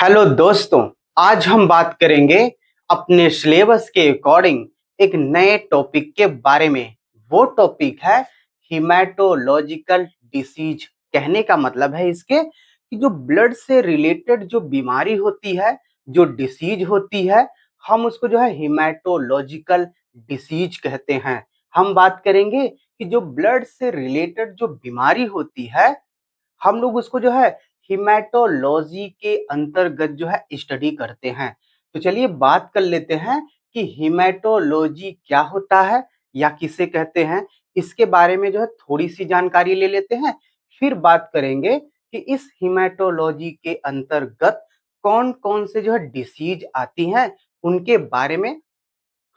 Hello दोस्तों। आज हम बात करेंगे अपने सिलेबस के अकॉर्डिंग एक नए टॉपिक के बारे में। वो टॉपिक है हिमेटोलॉजिकल डिसीज। कहने का मतलब है इसके कि जो ब्लड से रिलेटेड जो बीमारी होती है, जो डिसीज होती है, हम उसको जो है हिमेटोलॉजिकल डिसीज कहते हैं। हम बात करेंगे कि जो ब्लड से रिलेटेड जो बीमारी होती है, हम लोग उसको जो है हिमेटोलॉजी के अंतर्गत जो है स्टडी करते हैं। तो चलिए बात कर लेते हैं कि हिमेटोलॉजी क्या होता है या किसे कहते हैं। इसके बारे में जो है थोड़ी सी जानकारी ले लेते हैं, फिर बात करेंगे कि इस हिमेटोलॉजी के अंतर्गत कौन कौन से जो है डिसीज आती हैं, उनके बारे में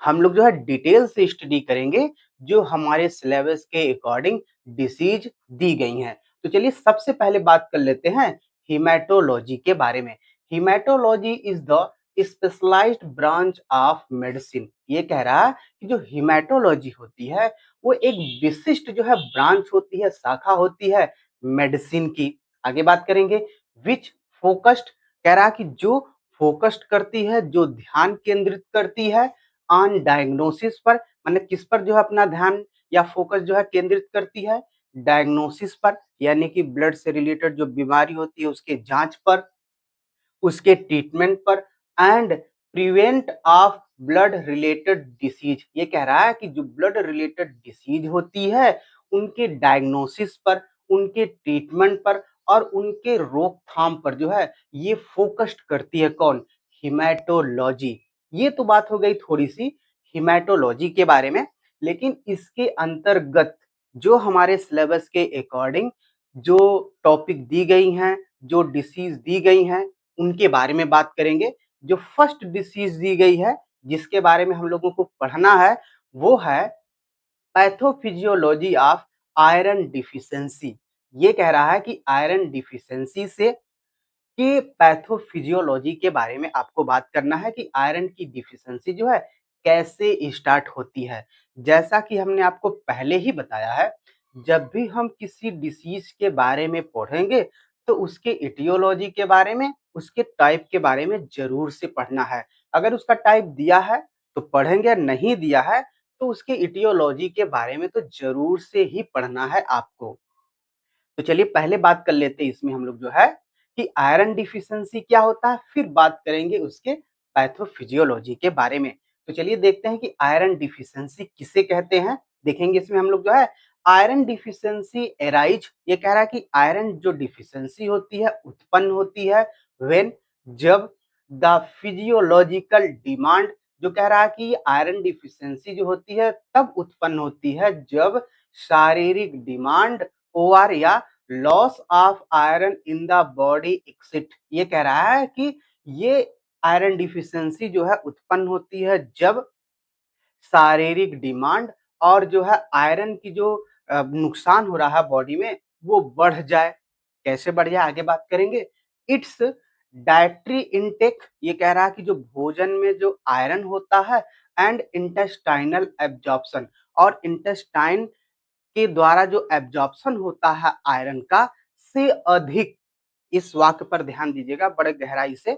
हम लोग जो है डिटेल से स्टडी करेंगे, जो हमारे सिलेबस के अकॉर्डिंग डिसीज दी गई हैं। तो चलिए सबसे पहले बात कर लेते हैं हिमेटोलॉजी के बारे में। Haematology is the specialised branch of medicine. ये कह रहा है कि जो हिमेटोलॉजी होती है वो एक विशिष्ट जो है ब्रांच होती है, शाखा होती है मेडिसिन की। आगे बात करेंगे विच फोकस्ड, कह रहा है कि जो फोकस्ड करती है, जो ध्यान केंद्रित करती है ऑन डायग्नोसिस पर, मतलब किस पर जो है अपना ध्यान या फोकस जो है केंद्रित करती है, डायग्नोसिस पर, यानी कि ब्लड से रिलेटेड जो बीमारी होती है उसके जांच पर, उसके ट्रीटमेंट पर, and prevent of blood related disease. ये कह रहा है कि जो ब्लड रिलेटेड डिसीज होती है उनके डायग्नोसिस पर, उनके ट्रीटमेंट पर और उनके रोकथाम पर जो है ये फोकस्ड करती है। कौन? हिमेटोलॉजी। ये तो बात हो गई थोड़ी सी हिमेटोलॉजी के बारे में। लेकिन इसके अंतर्गत जो हमारे सिलेबस के अकॉर्डिंग जो टॉपिक दी गई हैं, जो डिसीज दी गई हैं, उनके बारे में बात करेंगे। जो फर्स्ट डिसीज दी गई है जिसके बारे में हम लोगों को पढ़ना है वो है पैथोफिजियोलॉजी ऑफ आयरन डिफिशिएंसी। ये कह रहा है कि आयरन डिफिशिएंसी से कि पैथोफिजियोलॉजी के बारे में आपको बात करना है कि आयरन की डिफिशिएंसी जो है कैसे स्टार्ट होती है। जैसा कि हमने आपको पहले ही बताया है, जब भी हम किसी डिसीज के बारे में पढ़ेंगे तो उसके इटियोलॉजी के बारे में, उसके टाइप के बारे में जरूर से पढ़ना है। अगर उसका टाइप दिया है तो पढ़ेंगे, नहीं दिया है तो उसके इटियोलॉजी के बारे में तो जरूर से ही पढ़ना है आपको। तो चलिए पहले बात कर लेते हैं इसमें हम लोग जो है कि आयरन डिफिशिएंसी क्या होता है, फिर बात करेंगे उसके पैथोफिजियोलॉजी के बारे में। तो चलिए देखते हैं कि आयरन डिफिशिएंसी किसे कहते हैं। देखेंगे इसमें हम लोग जो है आयरन डिफिशिएंसी एराइज। ये कह रहा है कि आयरन जो डिफिशिएंसी होती है उत्पन्न होती है व्हेन, जब द फिजियोलॉजिकल डिमांड, जो कह रहा है कि आयरन डिफिशिएंसी जो होती है तब उत्पन्न होती है जब शारीरिक डिमांड ओआर या loss of iron in the body exit. ये कह रहा है कि ये आयरन डिफिशिएंसी जो है उत्पन्न होती है जब शारीरिक डिमांड और जो है आयरन की जो नुकसान हो रहा है बॉडी में वो बढ़ जाए। कैसे बढ़ जाए आगे बात करेंगे। इट्स डाइटरी इनटेक, ये कह रहा है कि जो भोजन में जो आयरन होता है एंड इंटेस्टाइनल एब्जॉर्प्शन, और इंटेस्टाइन के द्वारा जो एब्जॉर्प्शन होता है आयरन का से अधिक, इस वाक्य पर ध्यान दीजिएगा बड़े गहराई से।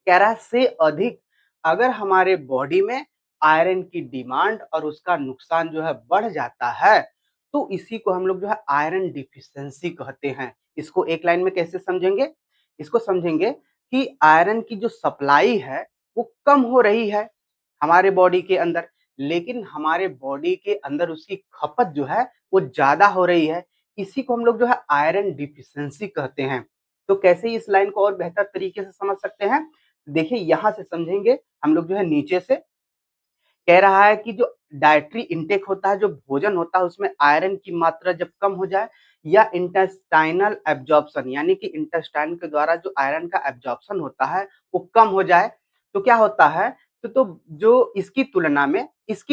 कह रहा है से अधिक अगर हमारे बॉडी में आयरन की डिमांड और उसका नुकसान जो है बढ़ जाता है तो इसी को हम लोग जो है आयरन डिफिशिएंसी कहते हैं। इसको एक लाइन में कैसे समझेंगे? इसको समझेंगे कि आयरन की जो सप्लाई है वो कम हो रही है हमारे बॉडी के अंदर, लेकिन हमारे बॉडी के अंदर उसकी खपत जो है वो ज्यादा हो रही है। इसी को हम लोग जो है आयरन डिफिशिएंसी कहते हैं। तो कैसे इस लाइन को और बेहतर तरीके से समझ सकते हैं? देखिए यहाँ से समझेंगे हम लोग जो है नीचे से। कह रहा है कि जो डाइटरी इंटेक होता है, जो भोजन होता है उसमें आयरन की मात्रा जब कम हो जाए या इंटेस्टाइनल एब्जॉर्प्शन, यानी कि इंटेस्टाइन के द्वारा जो आयरन का एब्जॉर्प्शन होता है वो कम हो जाए तो क्या होता है, तो जो इसकी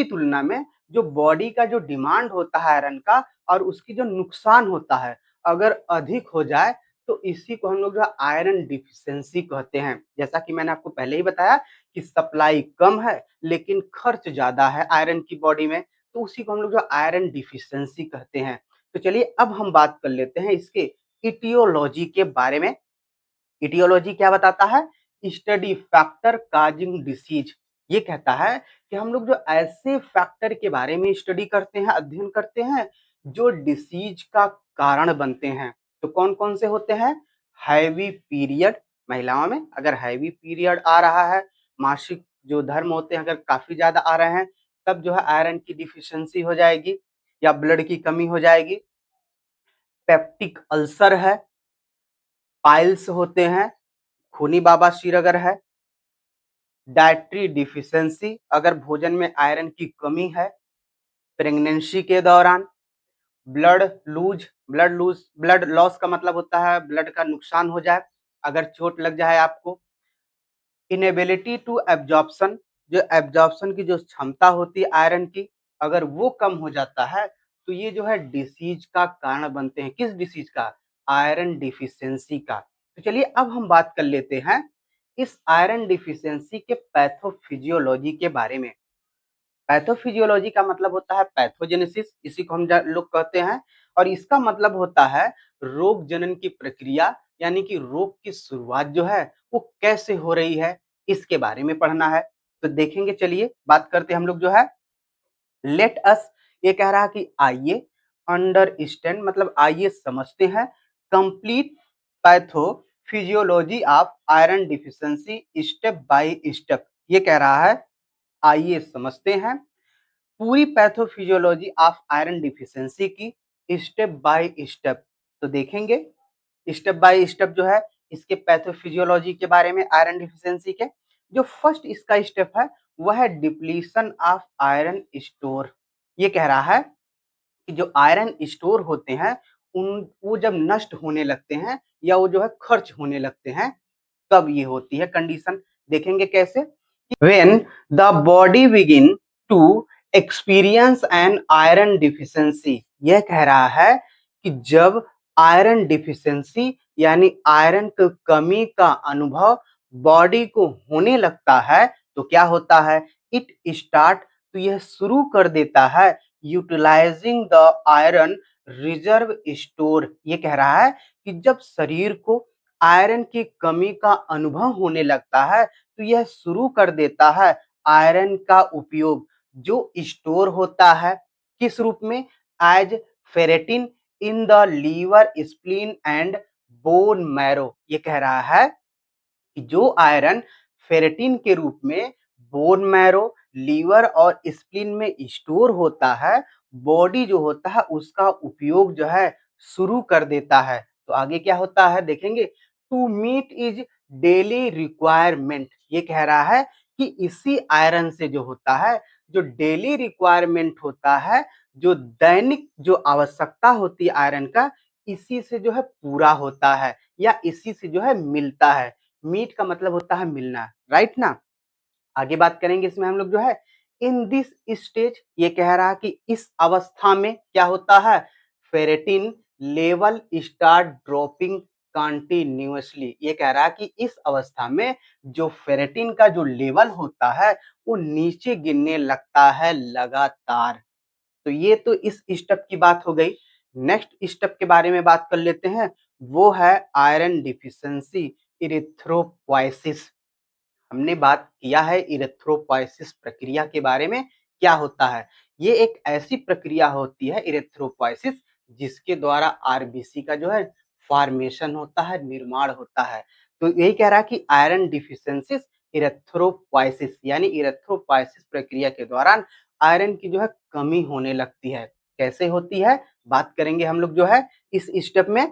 तुलना में जो बॉडी का जो डिमांड होता है आयरन का और उसकी जो नुकसान होता है अगर अधिक हो जाए तो इसी को हम लोग जो है आयरन डिफिशिएंसी कहते हैं। जैसा कि मैंने आपको पहले ही बताया कि सप्लाई कम है लेकिन खर्च ज्यादा है आयरन की बॉडी में, तो उसी को हम लोग जो आयरन डिफिशिएंसी कहते हैं। तो चलिए अब हम बात कर लेते हैं इसके इटियोलॉजी के बारे में। इटियोलॉजी क्या बताता है? Study factor causing disease. ये कहता है कि हम लोग जो ऐसे फैक्टर के बारे में स्टडी करते हैं, अध्ययन करते हैं, जो डिसीज का कारण बनते हैं। तो कौन-कौन से होते हैं? हैवी पीरियड, महिलाओं में अगर हैवी पीरियड आ रहा है, मासिक जो धर्म होते हैं अगर काफ़ी ज़्यादा आ रहे हैं, तब जो है आयरन की डिफिशिएंसी हो जाएगी या ब्लड की कमी हो जाएगी। पेप्टिक अल्सर है, पाइल्स होते हैं, खूनी बवासीर अगर है, डाइटरी डिफिशिएंसी अगर भोजन में आयरन की कमी है, प्रेगनेंसी के दौरान, ब्लड लॉस का मतलब होता है ब्लड का नुकसान हो जाए, अगर चोट लग जाए आपको, इनेबिलिटी टू एब्जॉर्प्शन, जो एब्जॉर्प्शन की जो क्षमता होती है आयरन की, अगर वो कम हो जाता है, तो ये जो है डिसीज का कारण बनते हैं। किस डिसीज का? आयरन डिफिशिएंसी का। तो चलिए अब हम बात कर लेते हैं इस आयरन डिफिशिएंसी के पैथोफिजियोलॉजी के बारे में। पैथोफिजियोलॉजी का मतलब होता है पैथोजेनेसिस, इसी को हम लोग कहते हैं, और इसका मतलब होता है रोग जनन की प्रक्रिया, यानी कि रोग की शुरुआत जो है वो कैसे हो रही है, इसके बारे में पढ़ना है। तो देखेंगे, चलिए बात करते हैं हम लोग जो है। लेट अस, ये कह रहा है कि आइए, अंडरस्टैंड मतलब आइए समझते हैं, complete pathophysiology of iron deficiency step by step. ये कह रहा है आइए समझते हैं पूरी पैथोफिजियोलॉजी ऑफ आयरन डिफिशिएंसी की स्टेप बाय स्टेप। तो देखेंगे स्टेप बाय स्टेप जो है इसके पैथोफिजियोलॉजी के बारे में, आयरन डिफिशिएंसी के। जो फर्स्ट इसका स्टेप है वह है डिप्लीशन ऑफ आयरन स्टोर। ये कह रहा है कि जो आयरन स्टोर होते हैं उन वो जब नष्ट होने लगते हैं या वो जो है खर्च होने लगते हैं, तब ये होती है कंडीशन। देखेंगे कैसे। when the body begin to experience an iron deficiency, यह कह रहा है कि जब आयरन डिफिशिएंसी यानी आयरन की कमी का अनुभव बॉडी को होने लगता है, तो क्या होता है? इट स्टार्ट, तो यह शुरू कर देता है utilising the iron reserve store. ये कह रहा है कि जब शरीर को आयरन की कमी का अनुभव होने लगता है, तो यह शुरू कर देता है आयरन का उपयोग जो स्टोर होता है किस रूप में? As ferritin in the liver, spleen and bone marrow. ये कह रहा है कि जो आयरन फेरेटिन के रूप में बोन मैरो, लीवर और स्प्लीन में स्टोर होता है, बॉडी जो होता है उसका उपयोग जो है शुरू कर देता है। तो आगे क्या होता है देखेंगे। To meet is daily requirement, ये कह रहा है कि इसी आयरन से जो होता है, जो डेली रिक्वायरमेंट होता है, जो दैनिक जो आवश्यकता होती है आयरन का, इसी से जो है पूरा होता है या इसी से जो है मिलता है। मीट का मतलब होता है मिलना, राइट ना। आगे बात करेंगे इसमें हम लोग जो है। इन दिस स्टेज, ये कह रहा है कि इस अवस्था में क्या होता है? Ferritin level start dropping continuously. ये कह रहा है कि इस अवस्था में जो फेरेटिन का जो लेवल होता है वो नीचे गिरने लगता है लगातार। तो ये तो इस स्टेप की बात हो गई। नेक्स्ट स्टेप के बारे में बात कर लेते हैं, वो है आयरन डिफिशिएंसी इरिथ्रोपोइसिस। हमने बात किया है इरिथ्रोपोइसिस प्रक्रिया के बारे में। क्या होता है? ये एक ऐसी प्रक्रिया होती है इरिथ्रोपोइसिस जिसके द्वारा आरबीसी का जो है फॉर्मेशन होता है, निर्माण होता है। तो यही कह रहा है कि आयरन डिफिशिएंसी इरिथ्रोपोइसिस यानी इरिथ्रोपोइसिस प्रक्रिया के दौरान आयरन की जो है कमी होने लगती है। कैसे होती है बात करेंगे हम लोग जो है इस स्टेप में।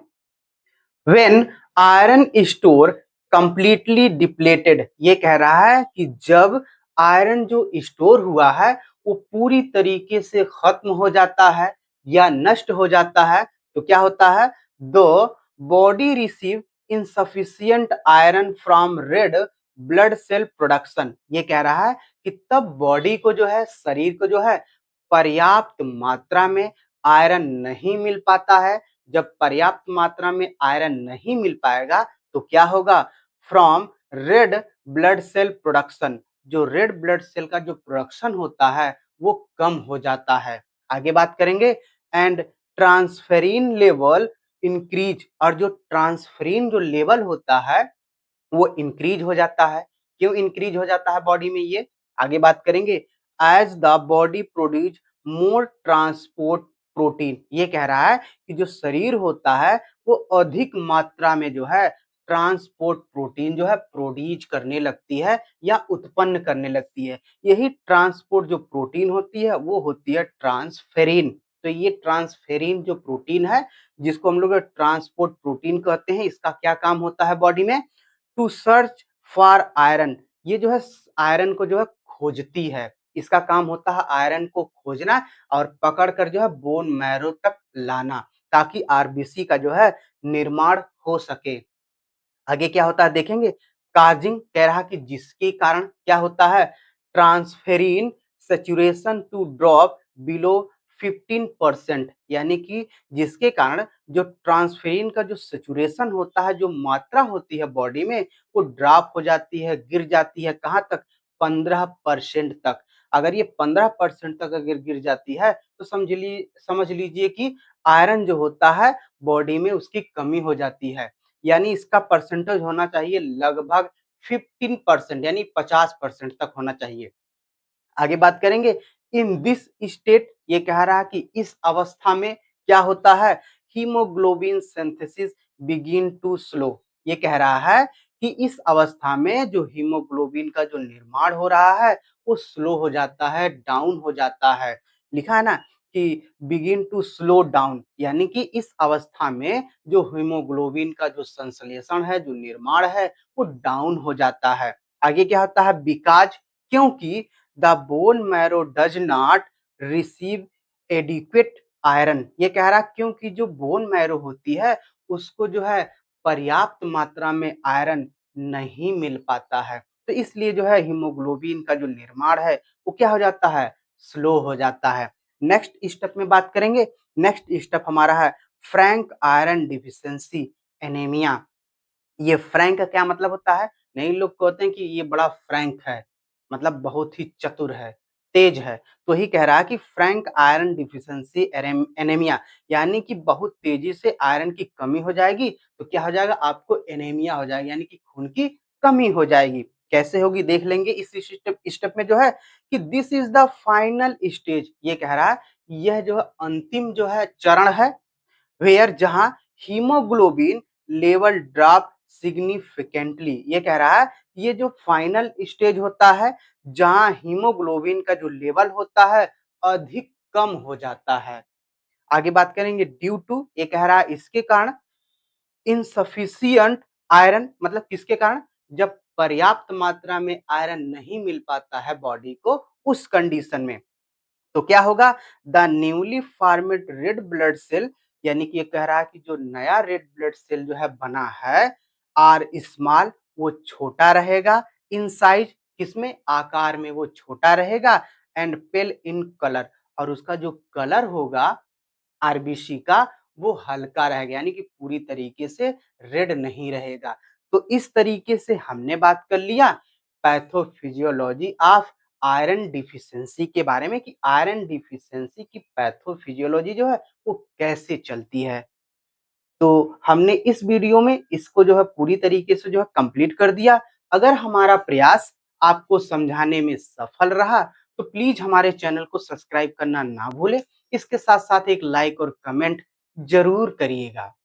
when iron store completely depleted, ये कह रहा है कि जब आयरन जो स्टोर हुआ है वो पूरी तरीके से खत्म हो जाता है या नष्ट हो जाता है, तो क्या होता है? दो body receive insufficient iron from red blood cell production. ये कह रहा है कि तब बॉडी को जो है, शरीर को जो है पर्याप्त मात्रा में आयरन नहीं मिल पाता है। जब पर्याप्त मात्रा में आयरन नहीं मिल पाएगा तो क्या होगा? From red blood cell production, जो रेड ब्लड सेल का जो प्रोडक्शन होता है वो कम हो जाता है। आगे बात करेंगे। एंड ट्रांसफेरिन लेवल इंक्रीज और जो ट्रांसफेरिन जो लेवल होता है वो इंक्रीज हो जाता है। क्यों इंक्रीज हो जाता है बॉडी में ये? आगे बात करेंगे। As the body produce more transport protein, ये कह रहा है कि जो शरीर होता है वो अधिक मात्रा में जो है ट्रांसपोर्ट प्रोटीन जो है प्रोड्यूस करने लगती है या उत्पन्न करने लगती है। यही ट्रांसपोर्ट जो प्रोटीन होती है वो होती है ट्रांसफेरिन। तो ये ट्रांसफेरिन जो प्रोटीन है जिसको हम लोग ट्रांसपोर्ट प्रोटीन कहते हैं, इसका क्या काम होता है बॉडी में? टू सर्च फॉर आयरन, ये जो है आयरन को जो है खोजती है। इसका काम होता है आयरन को खोजना और पकड़ कर जो है बोन मैरो तक लाना, ताकि आरबीसी का जो है निर्माण हो सके। आगे क्या होता है देखेंगे। काजिंग कह रहा कि जिसके कारण क्या होता है, transferrin saturation to drop below 15%, यानी कि जिसके कारण जो ट्रांसफेरिन का जो सैचुरेशन होता है, जो मात्रा होती है बॉडी में, वो ड्रॉप हो जाती है, गिर जाती है कहाँ तक? 15% तक। अगर ये 15% तक अगर गिर जाती है तो समझ लीजिए कि आयरन जो होता है बॉडी में उसकी कमी हो जाती है। यानी इसका परसेंटेज होना चाहिए लगभग 15%, यानी 50% तक होना चाहिए। आगे बात करेंगे। इन दिस स्टेट, ये कह रहा है कि इस अवस्था में क्या होता है, haemoglobin synthesis begin to slow. ये कह रहा है कि इस अवस्था में जो हीमोग्लोबिन का जो निर्माण हो रहा है वो स्लो हो जाता है, डाउन हो जाता है। लिखा है ना कि बिगिन टू स्लो डाउन, यानी कि इस अवस्था में जो हीमोग्लोबिन का जो संश्लेषण है, जो निर्माण है, वो डाउन हो जाता है। आगे क्या होता है, बिकॉज, क्योंकि the bone marrow does not receive adequate iron. ये कह रहा क्योंकि जो बोन मैरो होती है उसको जो है पर्याप्त मात्रा में आयरन नहीं मिल पाता है, तो इसलिए जो है हीमोग्लोबिन का जो निर्माण है वो क्या हो जाता है, स्लो हो जाता है। नेक्स्ट स्टेप में बात करेंगे। नेक्स्ट स्टेप हमारा है फ्रैंक आयरन डिफिशिएंसी एनीमिया। ये फ्रैंक का क्या मतलब होता है? नहीं, लोग कहते हैं कि ये बड़ा फ्रैंक है, मतलब बहुत ही चतुर है, तेज है। तो ही कह रहा है कि फ्रैंक आयरन डिफिशिएंसी एनीमिया, यानी कि बहुत तेजी से आयरन की कमी हो जाएगी तो क्या हो जाएगा, आपको एनीमिया हो जाएगी, यानी कि खून की कमी हो जाएगी। कैसे होगी देख लेंगे इस स्टेप स्टेप में जो है कि this is the final stage. ये कह रहा है यह जो है अंतिम जो है चरण है, वेयर जहां हीमोग्लोबिन लेवल ड्रॉप सिग्निफिकेंटली। ये कह रहा है ये जो फाइनल स्टेज होता है जहां हीमोग्लोबिन का जो लेवल होता है अधिक कम हो जाता है। आगे बात करेंगे ड्यू टू, ये कह रहा है इसके कारण इनसफिशियंट आयरन, मतलब किसके कारण, जब पर्याप्त मात्रा में आयरन नहीं मिल पाता है बॉडी को, उस कंडीशन में तो क्या होगा, the newly formed red blood cell, यानी कि ये कह रहा है कि जो नया रेड ब्लड सेल जो है बना है आर स्मॉल, वो छोटा रहेगा इन साइज, किसमें, आकार में वो छोटा रहेगा, एंड पेल इन कलर, और उसका जो कलर होगा आरबीसी का वो हल्का रहेगा, यानी कि पूरी तरीके से रेड नहीं रहेगा। तो इस तरीके से हमने बात कर लिया पैथोफिजियोलॉजी ऑफ आयरन डिफिशिएंसी के बारे में कि आयरन डिफिशिएंसी की पैथोफिजियोलॉजी जो है वो कैसे चलती है। तो हमने इस वीडियो में इसको जो है पूरी तरीके से जो है कंप्लीट कर दिया। अगर हमारा प्रयास आपको समझाने में सफल रहा तो प्लीज हमारे चैनल को सब्सक्राइब करना ना भूलें। इसके साथ साथ एक लाइक और कमेंट जरूर करिएगा।